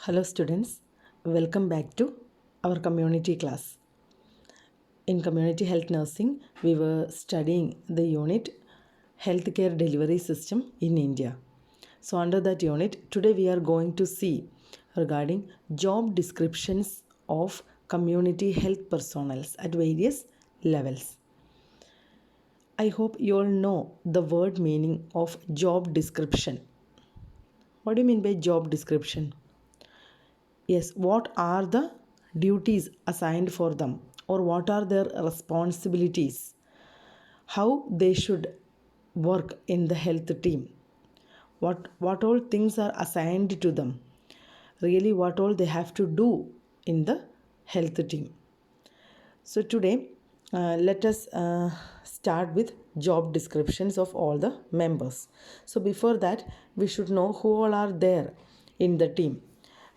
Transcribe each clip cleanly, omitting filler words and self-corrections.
Hello students, welcome back to our community class. In community health nursing, we were studying the unit healthcare delivery system in India. So under that unit, today we are going to see regarding job descriptions of community health personnel at various levels. I hope you all know the word meaning of job description. What do you mean by job description? Yes, what are the duties assigned for them, or what are their responsibilities? How they should work in the health team? What all things are assigned to them? Really, what all they have to do in the health team? So today, let us start with job descriptions of all the members. So before that, we should know who all are there in the team.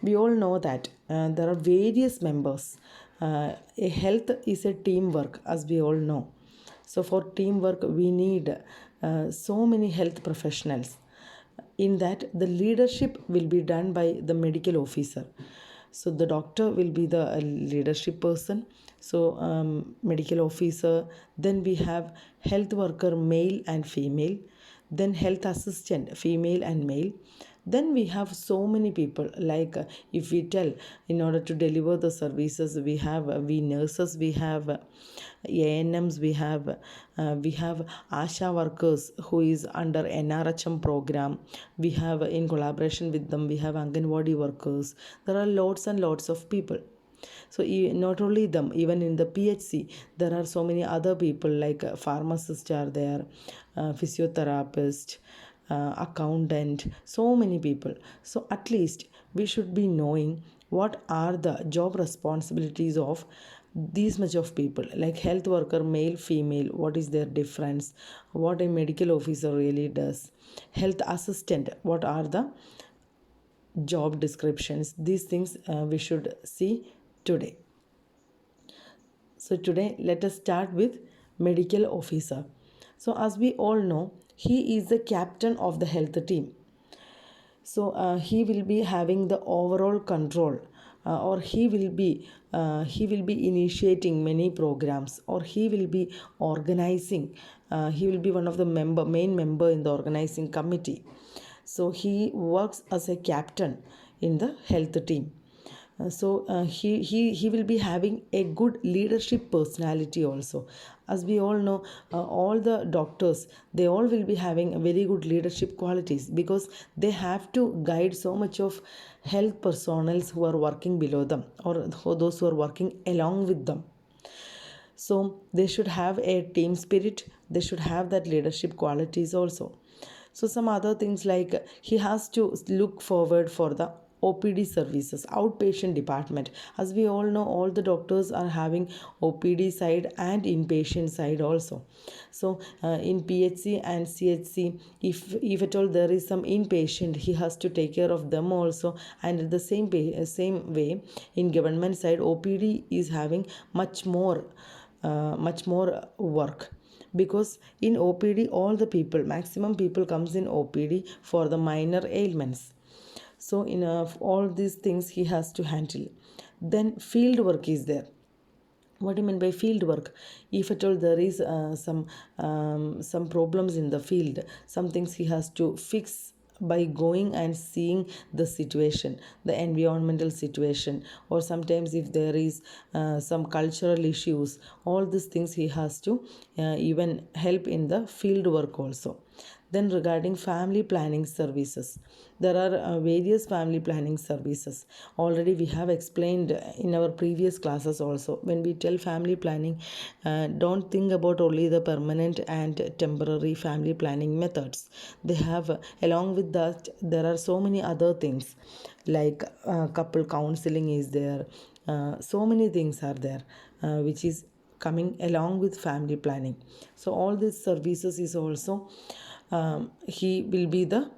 We all know that there are various members. A health is a teamwork, as we all know. So for teamwork, we need so many health professionals. In that, the leadership will be done by the medical officer. So the doctor will be the leadership person. So medical officer. Then we have health worker, male and female. Then health assistant, female and male. Then we have so many people, like if we tell, in order to deliver the services, we have we nurses, we have ANMs, we have ASHA workers who is under NRHM program. We have, in collaboration with them, we have Anganwadi workers. There are lots and lots of people. So not only them, even in the PHC, there are so many other people, like pharmacists are there, physiotherapist, accountant, so many people. So at least we should be knowing what are the job responsibilities of these much of people, like health worker, male, female, what is their difference, what a medical officer really does, health assistant, what are the job descriptions. These things we should see today. So today let us start with medical officer. So as we all know, he is the captain of the health team. So he will be having the overall control, or he will be initiating many programs, or he will be organizing. He will be one of the main member in the organizing committee. So he works as a captain in the health team. He will be having a good leadership personality also. As we all know, all the doctors, they all will be having very good leadership qualities, because they have to guide so much of health personnel who are working below them, or those who are working along with them. So they should have a team spirit, they should have that leadership qualities also. So some other things, like he has to look forward for the OPD services, outpatient department. As we all know, all the doctors are having OPD side and inpatient side also. So in PHC and CHC, if at all there is some inpatient, he has to take care of them also. And the same way, in government side, OPD is having much more work, because in OPD all the people, maximum people comes in OPD for the minor ailments. So in all these things he has to handle. Then field work is there. What do you mean by field work? If at all there is some problems in the field, some things he has to fix by going and seeing the situation, the environmental situation, or sometimes if there is some cultural issues, all these things he has to even help in the field work also. Then regarding family planning services, there are various family planning services. Already we have explained in our previous classes also. When we tell family planning, don't think about only the permanent and temporary family planning methods. They have, along with that, there are so many other things, like couple counseling is there. So many things are there, which is coming along with family planning. So all these services is also, he will be the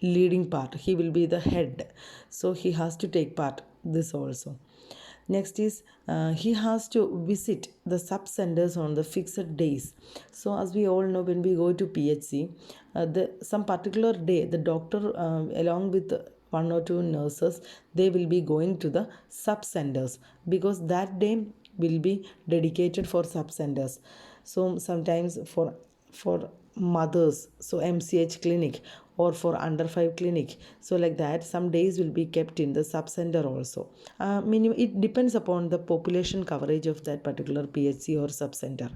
leading part, he will be the head, so he has to take part this also. Next is he has to visit the sub centers on the fixed days. So as we all know, when we go to PHC, some particular day the doctor along with 1 or 2 nurses, they will be going to the sub centers, because that day will be dedicated for sub centers. So sometimes for mothers, so MCH clinic, or for under 5 clinic, so like that some days will be kept in the sub center also. It depends upon the population coverage of that particular PHC or sub center.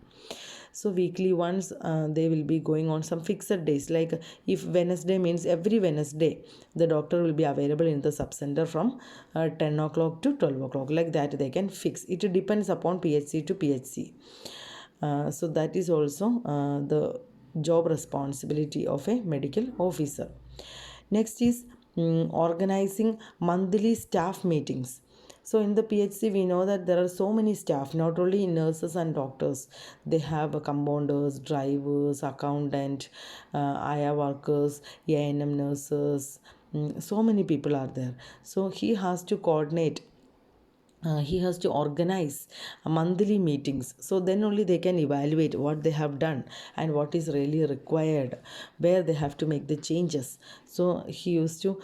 So weekly once they will be going on some fixed days, like if Wednesday means every Wednesday the doctor will be available in the sub center from 10 o'clock to 12 o'clock, like that they can fix. It depends upon PHC to PHC. So that is also the job responsibility of a medical officer. Next is organizing monthly staff meetings. So in the PHC, we know that there are so many staff, not only nurses and doctors. They have compounders, drivers, accountant, AYA workers, ANM nurses. So many people are there. So he has to coordinate, he has to organize monthly meetings, so then only they can evaluate what they have done and what is really required, where they have to make the changes. So he used to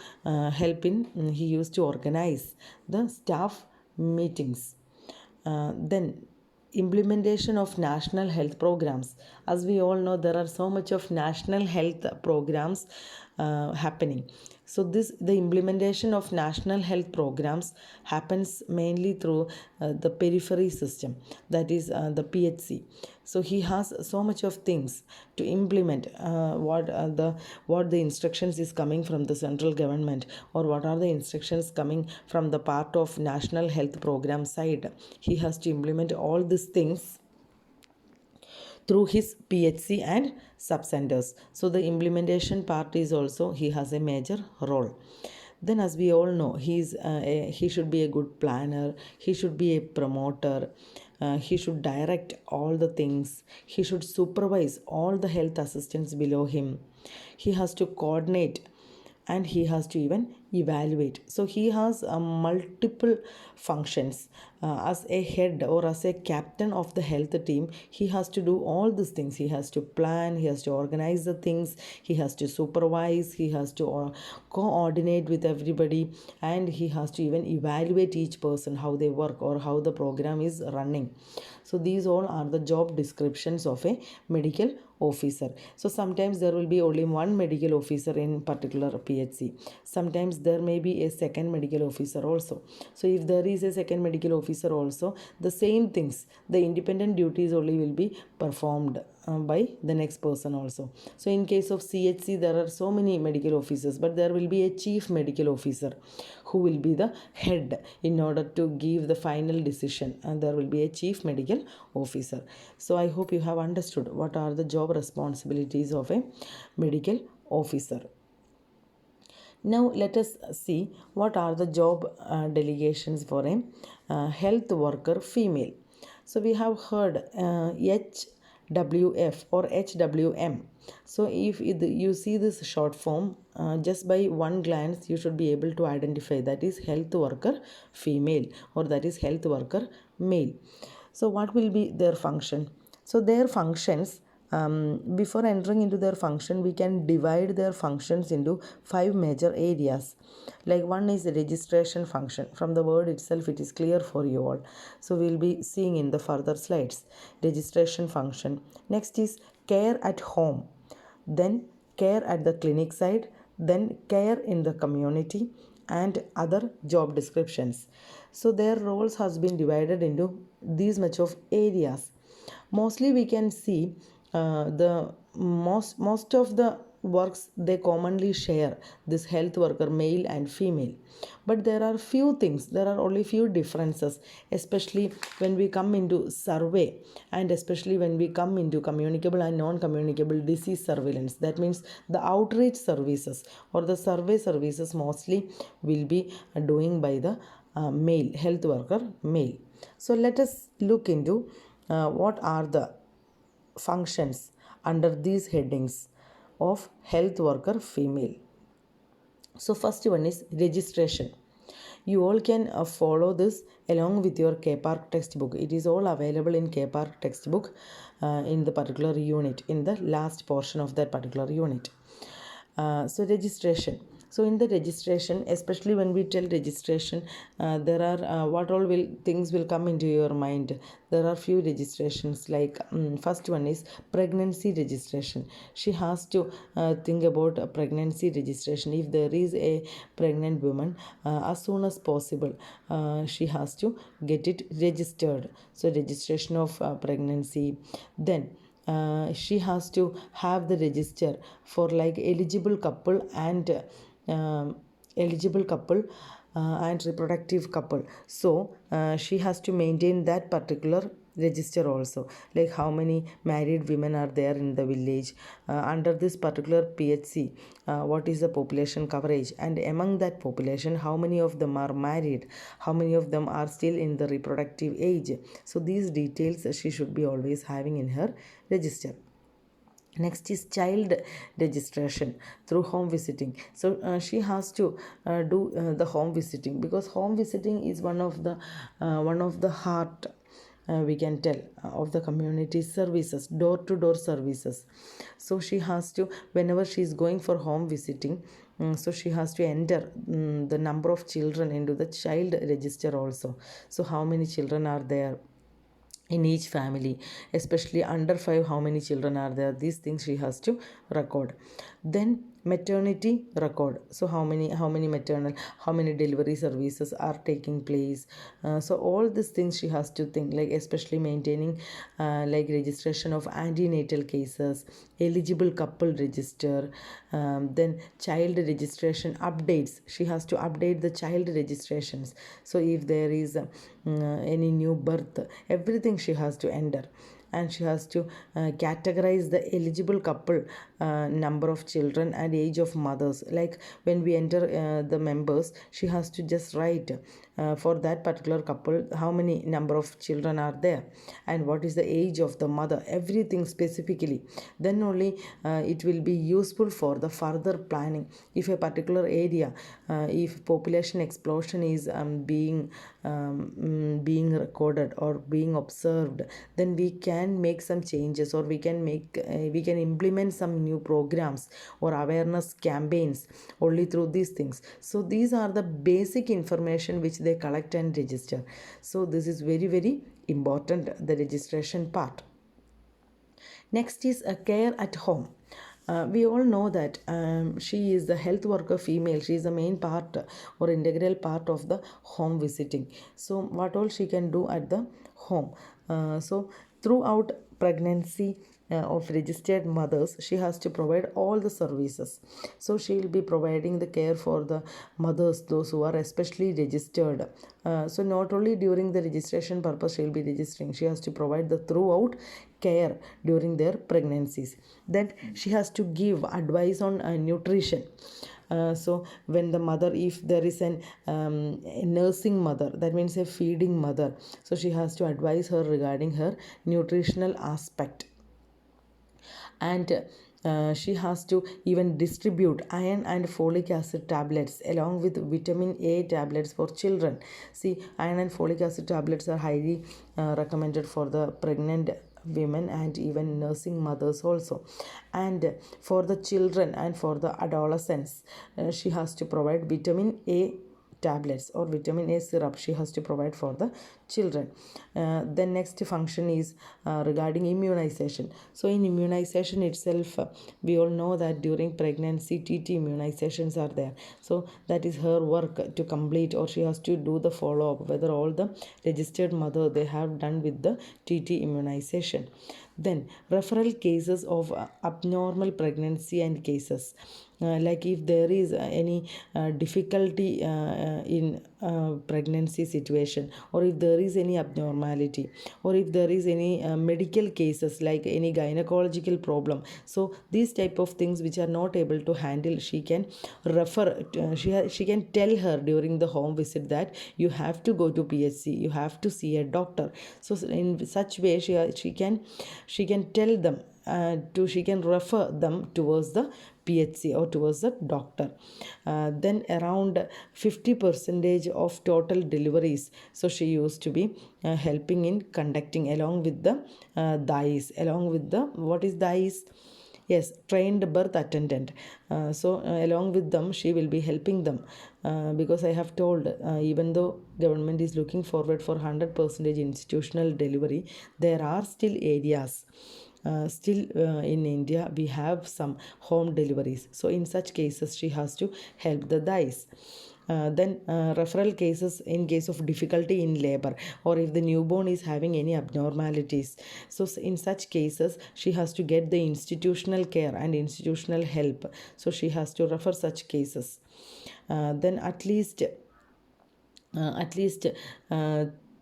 he used to organize the staff meetings. Then implementation of national health programs. As we all know, there are so much of national health programs happening. So the implementation of national health programs happens mainly through the periphery system, that is the PHC. So he has so much of things to implement, what the instructions is coming from the central government, or what are the instructions coming from the part of national health program side. He has to implement all these things through his PHC and sub-centers. So the implementation part is also, he has a major role. Then as we all know, he should be a good planner, he should be a promoter, he should direct all the things, he should supervise all the health assistants below him, he has to coordinate, and he has to even evaluate. So he has multiple functions. As a head or as a captain of the health team, he has to do all these things. He has to plan, he has to organize the things, he has to supervise, he has to coordinate with everybody, and he has to even evaluate each person, how they work or how the program is running. So these all are the job descriptions of a medical officer. So sometimes there will be only one medical officer in particular PHC. Sometimes there may be a second medical officer also. So if there is a second medical officer also, the same things, the independent duties only will be performed by the next person also. So in case of CHC, there are so many medical officers, but there will be a chief medical officer who will be the head in order to give the final decision, and there will be a chief medical officer. So I hope you have understood what are the job responsibilities of a medical officer. Now let us see what are the job delegations for a health worker female. So we have heard HWF or HWM. So if you see this short form, just by one glance you should be able to identify that is health worker female or that is health worker male. So what will be their function? So their functions, before entering into their function, we can divide their functions into 5 major areas. Like one is the registration function. From the word itself, it is clear for you all. So we'll be seeing in the further slides. Registration function. Next is care at home. Then care at the clinic side. Then care in the community, and other job descriptions. So their roles has been divided into these much of areas. Mostly we can see the most of the works, they commonly share this health worker male and female, but there are few things, there are only few differences, especially when we come into survey, and especially when we come into communicable and non-communicable disease surveillance. That means the outreach services or the survey services mostly will be doing by the male health worker male. So let us look into what are the functions under these headings of health worker female. So first one is registration. You all can follow this along with your KPARK textbook. It is all available in KPARK textbook in the particular unit, in the last portion of that particular unit. So registration. So in the registration, especially when we tell registration, there are what all will things will come into your mind. There are few registrations, like first one is pregnancy registration. She has to think about a pregnancy registration. If there is a pregnant woman, as soon as possible, she has to get it registered. So registration of pregnancy. Then she has to have the register for like eligible couple and eligible couple and reproductive couple. So she has to maintain that particular register also, like how many married women are there in the village under this particular PHC, what is the population coverage, and among that population how many of them are married, how many of them are still in the reproductive age. So these details she should be always having in her register. Next is child registration through home visiting. So she has to do the home visiting, because home visiting is one of the heart, we can tell, of the community services, door to door services. So she has to, whenever she is going for home visiting, so she has to enter the number of children into the child register also. So how many children are there in each family, especially under 5, how many children are there, these things she has to record. Then maternity record. So how many maternal, how many delivery services are taking place. So all these things she has to think, like especially maintaining like registration of antenatal cases, eligible couple register, then child registration updates. She has to update the child registrations. So if there is any new birth, everything she has to enter. And she has to categorize the eligible couple, number of children and age of mothers. Like when we enter the members, she has to just write for that particular couple how many number of children are there and what is the age of the mother, everything specifically. Then only it will be useful for the further planning. If a particular area, if population explosion is being recorded or being observed, then we can make some changes, or we can implement some new programs or awareness campaigns only through these things. So these are the basic information which they collect and register. So this is very, very important, the registration part. Next is a care at home. We all know that she is the health worker female. She is the main part or integral part of the home visiting. So what all she can do at the home. So throughout pregnancy of registered mothers, she has to provide all the services. So she will be providing the care for the mothers, those who are especially registered. So not only during the registration purpose she will be registering, she has to provide the throughout care during their pregnancies. Then she has to give advice on nutrition. So when the mother, if there is a nursing mother, that means a feeding mother, so she has to advise her regarding her nutritional aspect. And she has to even distribute iron and folic acid tablets along with vitamin A tablets for children. See, iron and folic acid tablets are highly recommended for the pregnant women and even nursing mothers also. And for the children and for the adolescents, she has to provide vitamin A tablets or vitamin A syrup she has to provide for the children. The next function is regarding immunization. So in immunization itself, we all know that during pregnancy TT immunizations are there. So that is her work to complete, or she has to do the follow-up whether all the registered mother they have done with the TT immunization. Then referral cases of abnormal pregnancy and cases, like if there is any difficulty in pregnancy situation, or if there is any abnormality, or if there is any medical cases like any gynecological problem. So these type of things which are not able to handle, she can refer she can tell her during the home visit that you have to go to PHC, you have to see a doctor. So in such way she can tell them she can refer them towards the PHC or towards the doctor. Then around 50% of total deliveries, so she used to be helping in conducting along with the DICE. Along with the, what is DICE? Yes, trained birth attendant. Along with them, she will be helping them, because I have told, even though government is looking forward for 100% institutional delivery, there are still areas. Still, in India, we have some home deliveries. So, in such cases, she has to help the DICE. Then referral cases in case of difficulty in labor, or if the newborn is having any abnormalities. So in such cases, she has to get the institutional care and institutional help. So she has to refer such cases. Then at least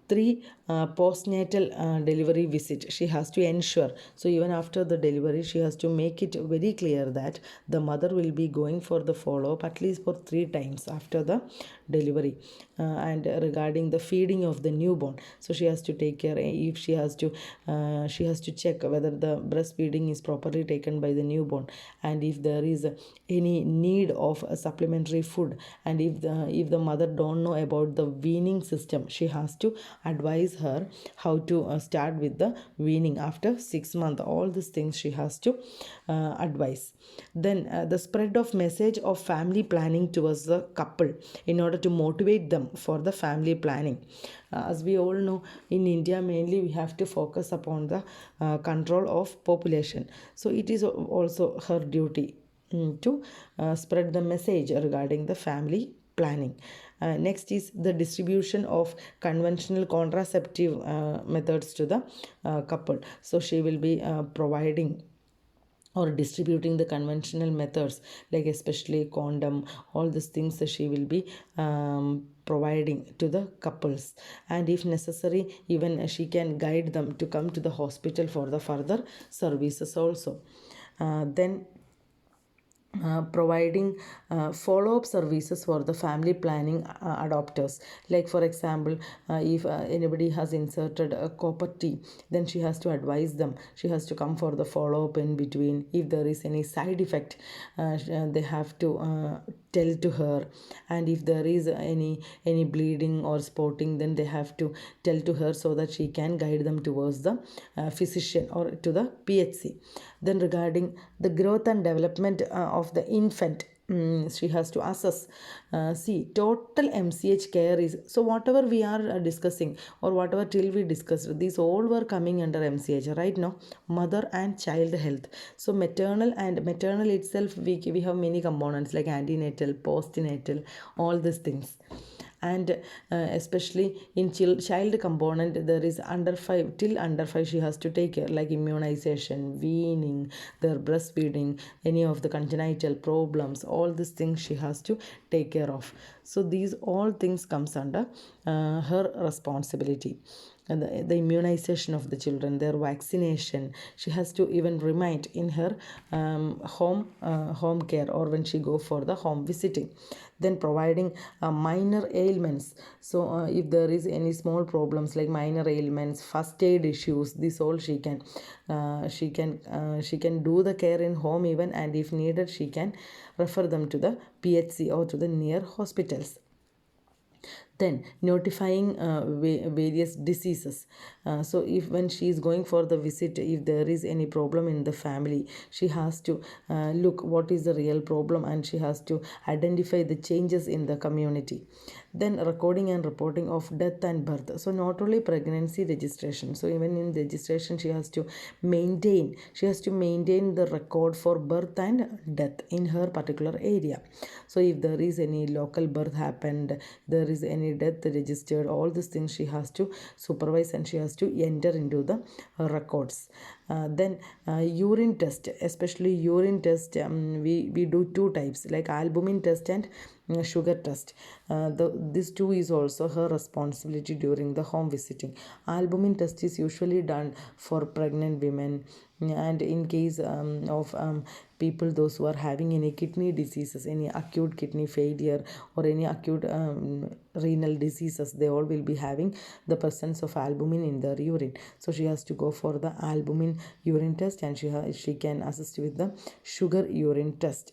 three postnatal delivery visit she has to ensure. So even after the delivery, she has to make it very clear that the mother will be going for the follow-up at least for 3 times after the delivery. And regarding the feeding of the newborn, so she has to take care. If she has to check whether the breastfeeding is properly taken by the newborn, and if there is any need of a supplementary food, and if the mother don't know about the weaning system, she has to advise her how to start with the weaning after 6 months. All these things she has to advise. Then the spread of message of family planning towards the couple in order to motivate them for the family planning. As we all know, in India mainly we have to focus upon the control of population. So it is also her duty to spread the message regarding the family planning. Next is the distribution of conventional contraceptive methods to the couple. So she will be providing or distributing the conventional methods, like especially condom, all these things that she will be providing to the couples. And if necessary, even she can guide them to come to the hospital for the further services also. Then providing follow-up services for the family planning adopters. Like for example, if anybody has inserted a copper T, then she has to advise them. She has to come for the follow-up in between. If there is any side effect, they have to tell to her. And if there is any bleeding or spotting, then they have to tell to her so that she can guide them towards the physician or to the PHC. Then regarding the growth and development of the infant, she has to assess. See, total MCH care is, so whatever we are discussing, or whatever till we discussed, these all were coming under MCH, right? Now, mother and child health. So maternal itself, we have many components like antenatal, postnatal, all these things. And especially in child component, there is under 5, till under 5 she has to take care, like immunization, weaning, their breastfeeding, any of the congenital problems, all these things she has to take care of. So these all things comes under her responsibility. And the immunization of the children, their vaccination, she has to even remind in her home care, or when she go for the home visiting. Then providing minor ailments. So if there is any small problems like minor ailments, first aid issues, this all she can do the care in home even, and if needed she can refer them to the PHC or to the near hospitals. Then notifying various diseases. So if when she is going for the visit, if there is any problem in the family, she has to look what is the real problem, and she has to identify the changes in the community. Then recording and reporting of death and birth. So not only pregnancy registration, so even in registration she has to maintain the record for birth and death in her particular area. So if there is any local birth happened, there is any death registered, all these things she has to supervise, and she has to enter into the records. Then urine test, especially urine test, we do two types, like albumin test and sugar test. This too is also her responsibility during the home visiting. Albumin test is usually done for pregnant women, and in case of people those who are having any kidney diseases, any acute kidney failure, or any acute renal diseases, they all will be having the presence of albumin in their urine. So she has to go for the albumin urine test, and she can assist with the sugar urine test.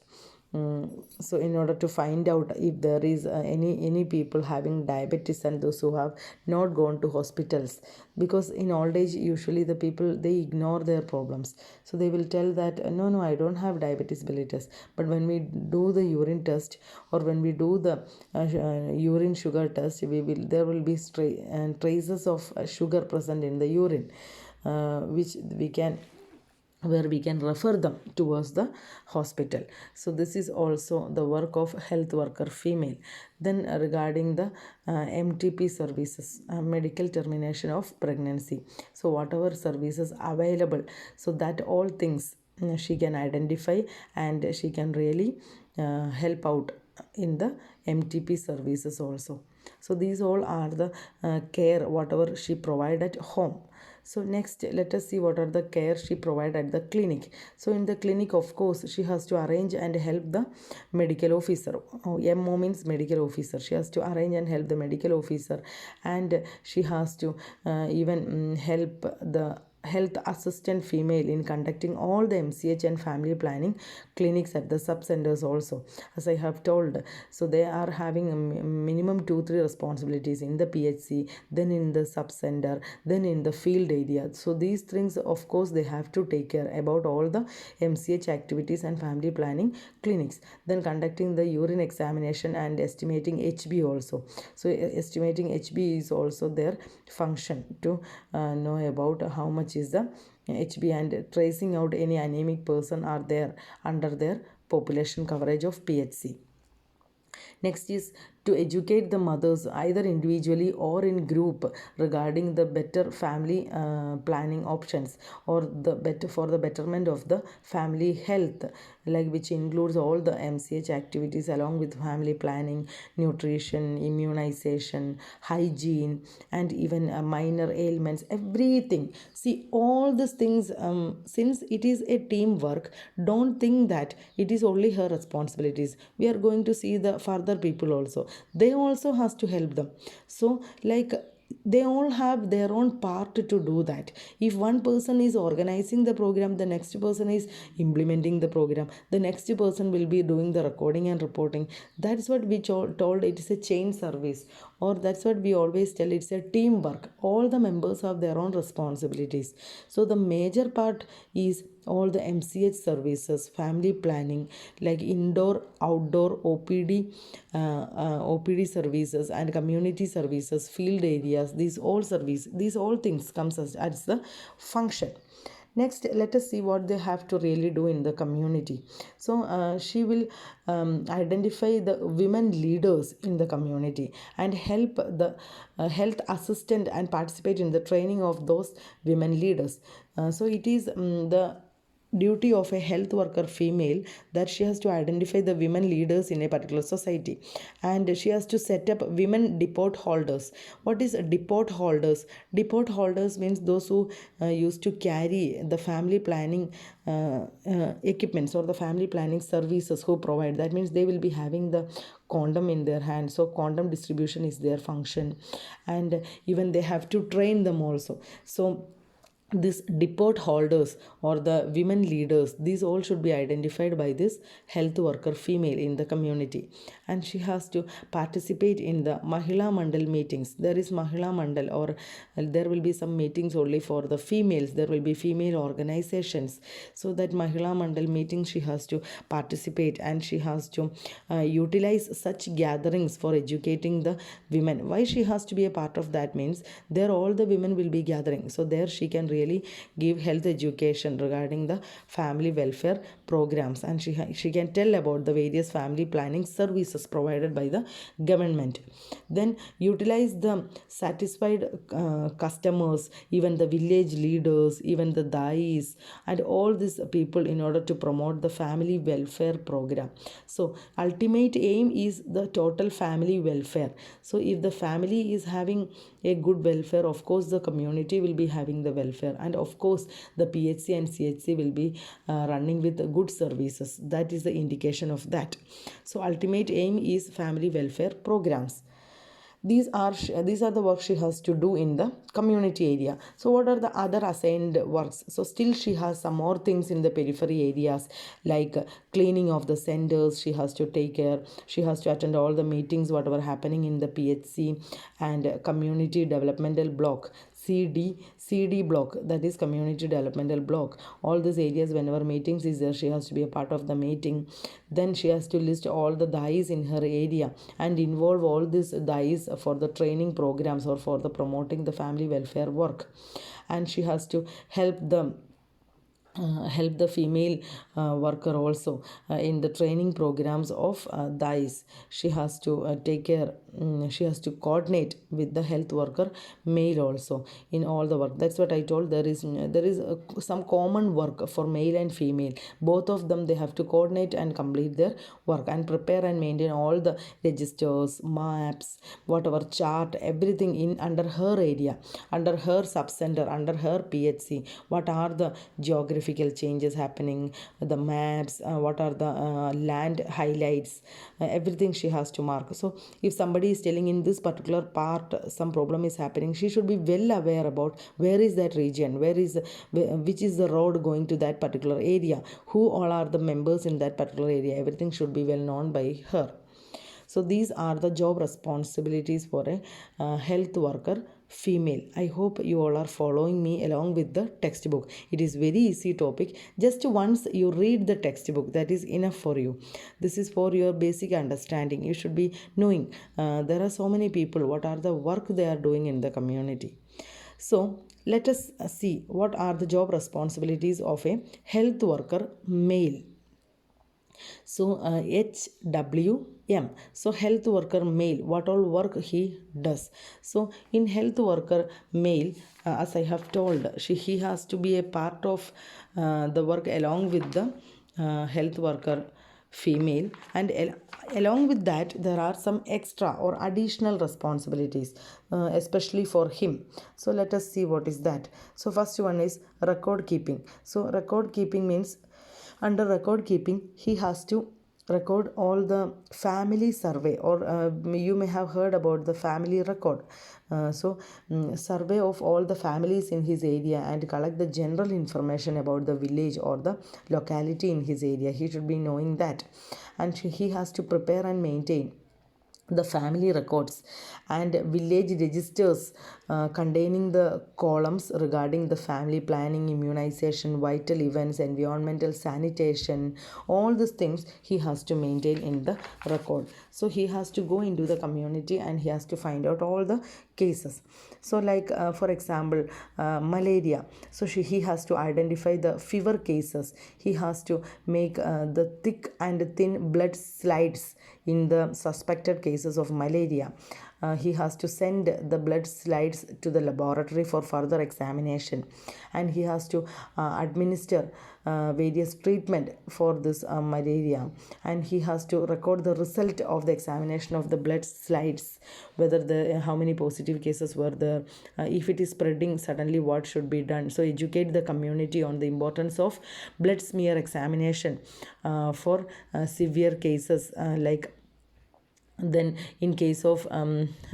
So in order to find out if there is any people having diabetes and those who have not gone to hospitals, because in old age usually the people they ignore their problems, so they will tell that no, I don't have diabetes mellitus. But when we do the urine test, or when we do the urine sugar test, there will be traces of sugar present in the urine, which we can where we can refer them towards the hospital. So this is also the work of health worker female. Then regarding the MTP services, medical termination of pregnancy, so whatever services available, so that all things she can identify, and she can really help out in the MTP services also. So these all are the care whatever she provide at home. So next, let us see what are the care she provide at the clinic. So in the clinic, of course, she has to arrange and help the medical officer. MO means medical officer. She has to arrange and help the medical officer, and she has to even help the health assistant female in conducting all the MCH and family planning clinics at the sub centers also, as I have told. So they are having a minimum 2-3 responsibilities in the PHC, then in the sub center, then in the field area. So these things, of course, they have to take care about all the MCH activities and family planning clinics. Then conducting the urine examination and estimating HB also. So estimating HB is also their function to know about how much is the HB, and tracing out any anemic person are there under their population coverage of PHC. Next is to educate the mothers either individually or in group regarding the better family planning options, or the better for the betterment of the family health, like which includes all the MCH activities along with family planning, nutrition, immunization, hygiene, and even minor ailments, everything. See, all these things, since it is a teamwork, don't think that it is only her responsibilities. We are going to see the further people also, they also has to help them. So like they all have their own part to do that. If one person is organizing the program, the next person is implementing the program, the next person will be doing the recording and reporting. That's what we told, it is a chain service, or that's what we always tell, it's a teamwork. All the members have their own responsibilities. So the major part is all the MCH services, family planning, like indoor, outdoor, OPD services, and community services, field areas. These all things comes as the function. Next, let us see what they have to really do in the community. So she will identify the women leaders in the community and help the health assistant and participate in the training of those women leaders. So it is the duty of a health worker female that she has to identify the women leaders in a particular society, and she has to set up women depot holders. What is depot holders? Depot holders means those who used to carry the family planning equipments, or the family planning services who provide. That means they will be having the condom in their hand, so condom distribution is their function, and even they have to train them also. So this depot holders or the women leaders, these all should be identified by this health worker female in the community, and she has to participate in the Mahila Mandal meetings. There is Mahila Mandal, or there will be some meetings only for the females, there will be female organizations. So that Mahila Mandal meeting she has to participate, and she has to utilize such gatherings for educating the women. Why she has to be a part of that means there all the women will be gathering, so there she can really give health education regarding the family welfare programs, and she can tell about the various family planning services provided by the government. Then utilize the satisfied customers, even the village leaders, even the dais, and all these people in order to promote the family welfare program. So ultimate aim is the total family welfare. So if the family is having a good welfare, of course the community will be having the welfare, and of course the PHC and CHC will be running with good services. That is the indication of that. So ultimate aim is family welfare programs. These are the work she has to do in the community area. So what are the other assigned works? So still she has some more things in the periphery areas, like cleaning of the centers she has to take care. She has to attend all the meetings whatever happening in the PHC, and community developmental block, CD block, that is community developmental block. All these areas, whenever meetings is there, she has to be a part of the meeting. Then she has to list all the DAIs in her area and involve all these DAIs for the training programs or for the promoting the family welfare work. And she has to help the female worker also in the training programs of DICE. She has to take care, she has to coordinate with the health worker male also in all the work. That's what I told. There is some common work for male and female. Both of them, they have to coordinate and complete their work and prepare and maintain all the registers, maps, whatever chart, everything in under her area, under her sub-center, under her PHC. What are the geographical changes happening, the maps, what are the land highlights, everything she has to mark. So if somebody is telling in this particular part some problem is happening, she should be well aware about where is that region, which is the road going to that particular area, who all are the members in that particular area. Everything should be well known by her. So these are the job responsibilities for a health worker female. I hope you all are following me along with the textbook. It is very easy topic. Just once you read the textbook, that is enough for you. This is for your basic understanding. You should be knowing there are so many people, what are the work they are doing in the community. So let us see what are the job responsibilities of a health worker male. So HWM, so health worker male, what all work he does. So in health worker male, as I have told, he has to be a part of the work along with the health worker female, and along with that there are some extra or additional responsibilities, especially for him. So let us see what is that. So first one is record keeping. So record keeping means, under record keeping, he has to record all the family survey, or you may have heard about the family record. Survey of all the families in his area and collect the general information about the village or the locality in his area. He should be knowing that. And he has to prepare and maintain the family records and village registers containing the columns regarding the family planning, immunization, vital events, environmental sanitation. All these things he has to maintain in the record. So he has to go into the community and he has to find out all the cases. So like for example, malaria. So he has to identify the fever cases. He has to make the thick and thin blood slides in the suspected cases of malaria. He has to send the blood slides to the laboratory for further examination, and he has to administer various treatment for this malaria, and he has to record the result of the examination of the blood slides, whether how many positive cases were there, if it is spreading suddenly, what should be done. So educate the community on the importance of blood smear examination for severe cases, like then in case of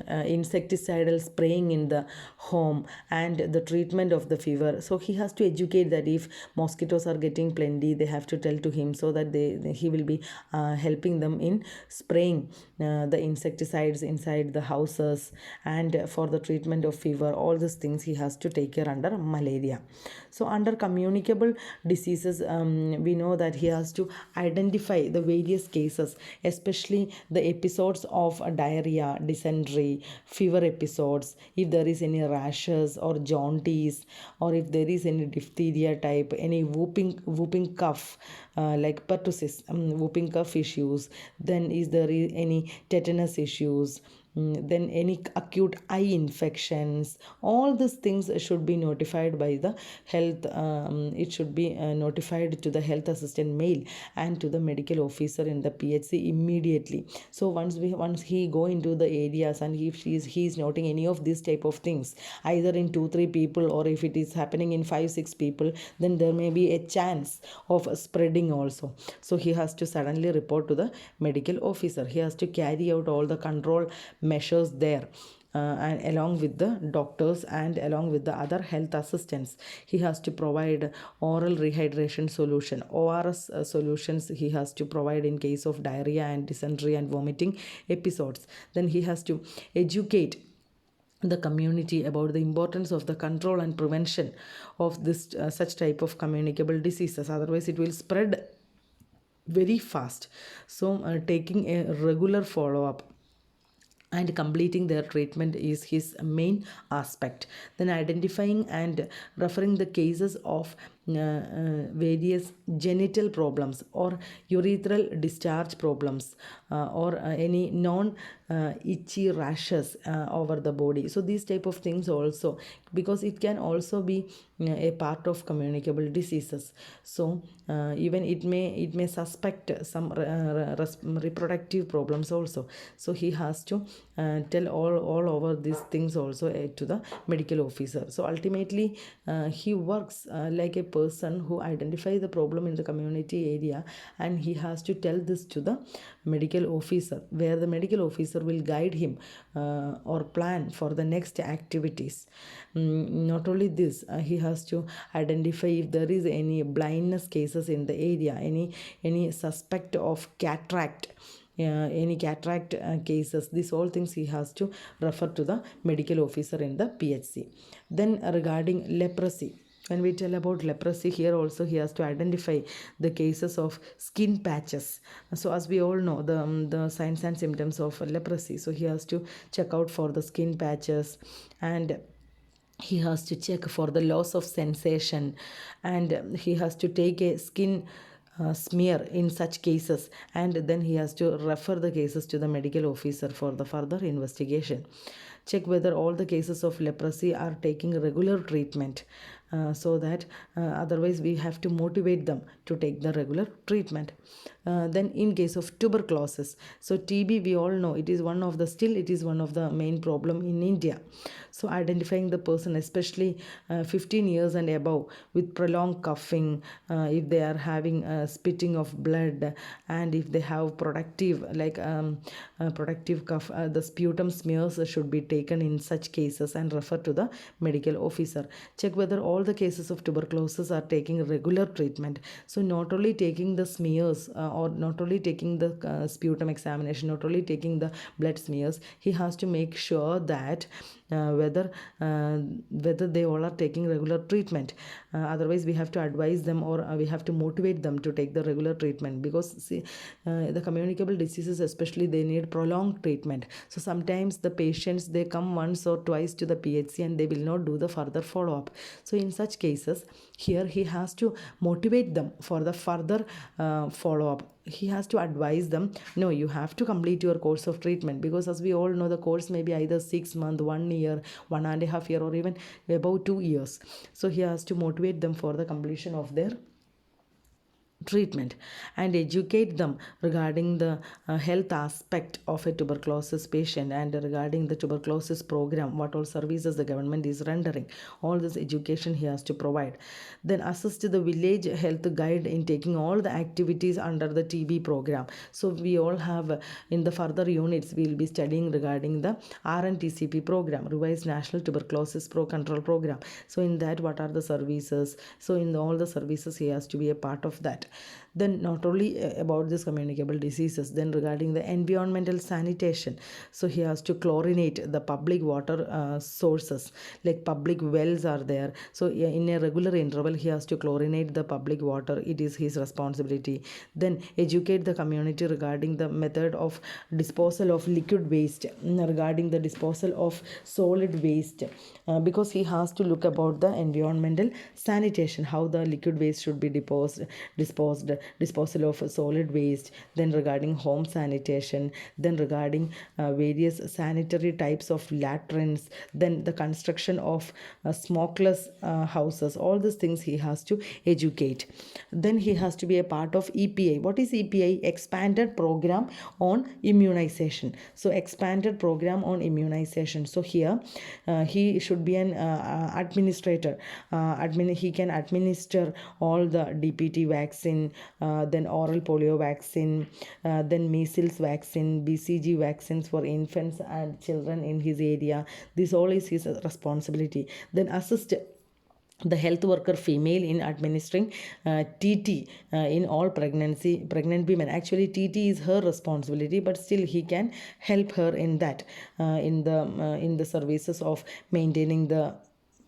insecticidal spraying in the home and the treatment of the fever. So he has to educate that if mosquitoes are getting plenty, they have to tell to him, so that he will be helping them in spraying the insecticides inside the houses, and for the treatment of fever. All these things he has to take care under malaria. So under communicable diseases, we know that he has to identify the various cases, especially the episodes of diarrhea, dysentery, fever episodes, if there is any rashes or jaundice, or if there is any diphtheria type, any whooping cough, like pertussis, whooping cough issues, then is there any tetanus issues, then any acute eye infections. All these things should be notified by the health, it should be notified to the health assistant male and to the medical officer in the PHC immediately. So once he go into the areas, and if he is noting any of these type of things, either in 2-3 people, or if it is happening in 5-6 people, then there may be a chance of spreading also. So he has to suddenly report to the medical officer. He has to carry out all the control measures there. And along with the doctors and along with the other health assistants, he has to provide oral rehydration solution, ORS solutions he has to provide in case of diarrhea and dysentery and vomiting episodes. Then he has to educate the community about the importance of the control and prevention of this such type of communicable diseases, otherwise it will spread very fast. So taking a regular follow up and completing their treatment is his main aspect. Then identifying and referring the cases of various genital problems or urethral discharge problems or any non itchy rashes over the body. So these type of things also, because it can also be a part of communicable diseases. So even it may suspect some reproductive problems also. So he has to tell all over these things also to the medical officer. So ultimately he works like a person who identifies the problem in the community area, and he has to tell this to the medical officer, where the medical officer will guide him or plan for the next activities. Not only this, he has to identify if there is any blindness cases in the area, any suspect of cataract, any cataract cases. These all things he has to refer to the medical officer in the PHC. Then regarding leprosy, when we tell about leprosy, here also he has to identify the cases of skin patches. So as we all know, the signs and symptoms of leprosy, so he has to check out for the skin patches, and he has to check for the loss of sensation, and he has to take a skin smear in such cases, and then he has to refer the cases to the medical officer for the further investigation. Check whether all the cases of leprosy are taking regular treatment, so that otherwise we have to motivate them to take the regular treatment. Then in case of tuberculosis, so TB, we all know it is one of the main problem in India. So identifying the person, especially 15 years and above, with prolonged coughing, if they are having spitting of blood, and if they have productive cough, the sputum smears should be taken in such cases and refer to the medical officer. Check whether all the cases of tuberculosis are taking regular treatment. So not only taking the smears or not only taking the sputum examination, not only taking the blood smears, he has to make sure that whether they all are taking regular treatment. Otherwise we have to advise them, or we have to motivate them to take the regular treatment, because see, the communicable diseases especially, they need prolonged treatment. So sometimes the patients, they come once or twice to the PHC and they will not do the further follow up. So in such cases, here he has to motivate them for the further follow up. He has to advise them, no, you have to complete your course of treatment, because as we all know, the course may be either 6 months, 1 year, 1.5 years, or even about 2 years. So he has to motivate them for the completion of their treatment, and educate them regarding the health aspect of a tuberculosis patient, and regarding the tuberculosis program, what all services the government is rendering. All this education he has to provide. Then assist the village health guide in taking all the activities under the TB program. So we all have in the further units, we will be studying regarding the RNTCP program, revised national tuberculosis control program. So in that, what are the services? So in all the services, he has to be a part of that. Then not only about this communicable diseases, then regarding the environmental sanitation, so he has to chlorinate the public water sources, like public wells are there. So in a regular interval, he has to chlorinate the public water. It is his responsibility. Then educate the community regarding the method of disposal of liquid waste, regarding the disposal of solid waste, because he has to look about the environmental sanitation, how the liquid waste should be disposal of solid waste. Then regarding home sanitation, then regarding various sanitary types of latrines, then the construction of smokeless houses. All these things he has to educate. Then he has to be a part of EPI. What is EPI? Expanded program on immunization. So expanded program on immunization. So here he should be an administrator. He can administer all the DPT vaccine, then oral polio vaccine, then measles vaccine, BCG vaccines for infants and children in his area. This all is his responsibility. Then assist the health worker female in administering TT in all pregnant women. Actually, TT is her responsibility, but still he can help her in that, in the services of maintaining the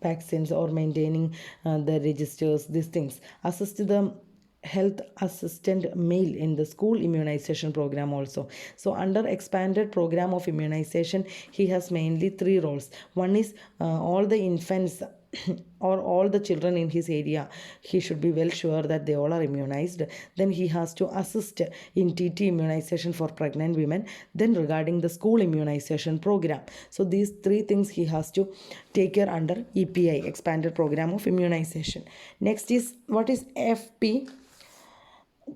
vaccines or maintaining the registers, these things. Assist the health assistant male in the school immunization program also. So under expanded program of immunization, he has mainly three roles. One is all the infants or all the children in his area, he should be well sure that they all are immunized. Then he has to assist in TT immunization for pregnant women. Then regarding the school immunization program, so these three things he has to take care under EPI, expanded program of immunization. Next is, what is FP?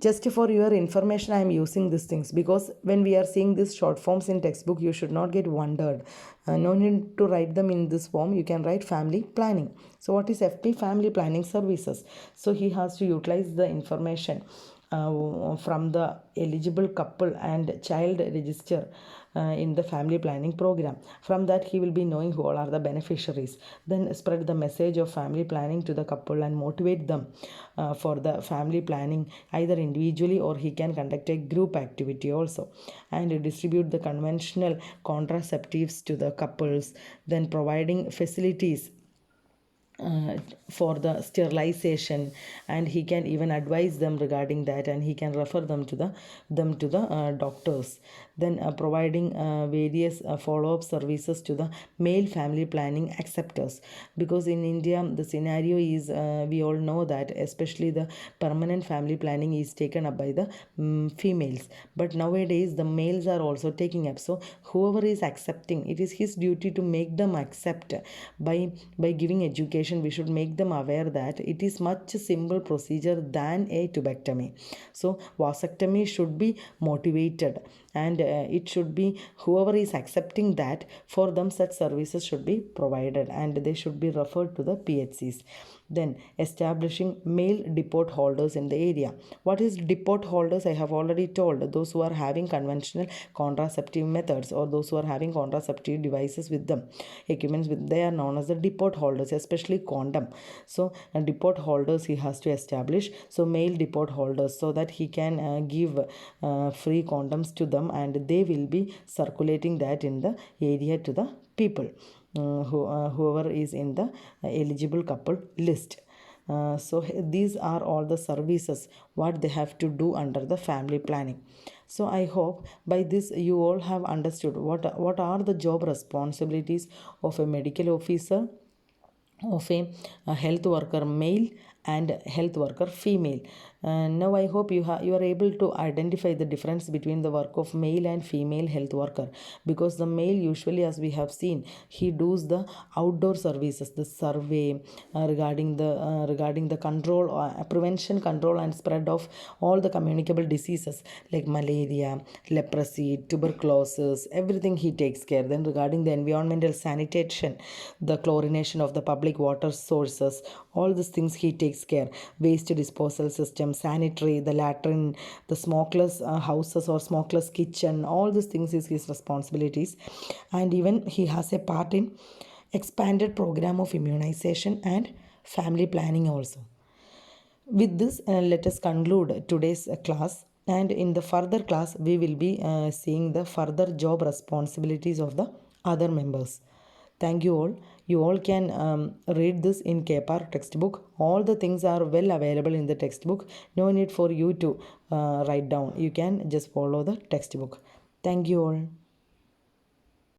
Just for your information, I am using these things because when we are seeing these short forms in textbook, you should not get wondered. No need to write them in this form. You can write family planning. So what is FP? Family planning services. So he has to utilize the information from the eligible couple and child register in the family planning program. From that, he will be knowing who all are the beneficiaries. Then spread the message of family planning to the couple and motivate them for the family planning either individually, or he can conduct a group activity also, and distribute the conventional contraceptives to the couples. Then providing facilities for the sterilization, and he can even advise them regarding that, and he can refer them to the doctors. Then providing various follow-up services to the male family planning acceptors, because in India the scenario is we all know that especially the permanent family planning is taken up by the females, but nowadays the males are also taking up. So whoever is accepting, it is his duty to make them accept. By giving education, we should make them aware that it is much simple procedure than a tubectomy. So vasectomy should be motivated, and it should be whoever is accepting that, for them such services should be provided, and they should be referred to the PHCs. Then establishing male depot holders in the area. What is depot holders? I have already told. Those who are having conventional contraceptive methods, or those who are having contraceptive devices with them, equipments with, they are known as the depot holders, especially condom. So depot holders he has to establish. So male depot holders, so that he can give free condoms to them, and they will be circulating that in the area to the people. Whoever is in the eligible couple list. So these are all the services what they have to do under the family planning. So I hope by this you all have understood what are the job responsibilities of a medical officer, of a health worker male and health worker female. Now I hope you are able to identify the difference between the work of male and female health worker, because the male usually, as we have seen, he does the outdoor services, the survey regarding the control, prevention, control and spread of all the communicable diseases like malaria, leprosy, tuberculosis, everything he takes care. Then regarding the environmental sanitation, the chlorination of the public water sources, all these things he takes care. Waste disposal system, sanitary, the latrine, the smokeless houses or smokeless kitchen, all these things is his responsibilities. And even he has a part in expanded program of immunization and family planning also. With this, let us conclude today's class, and in the further class we will be seeing the further job responsibilities of the other members. Thank you all. You all can read this in KPAR textbook. All the things are well available in the textbook. No need for you to write down. You can just follow the textbook. Thank you all.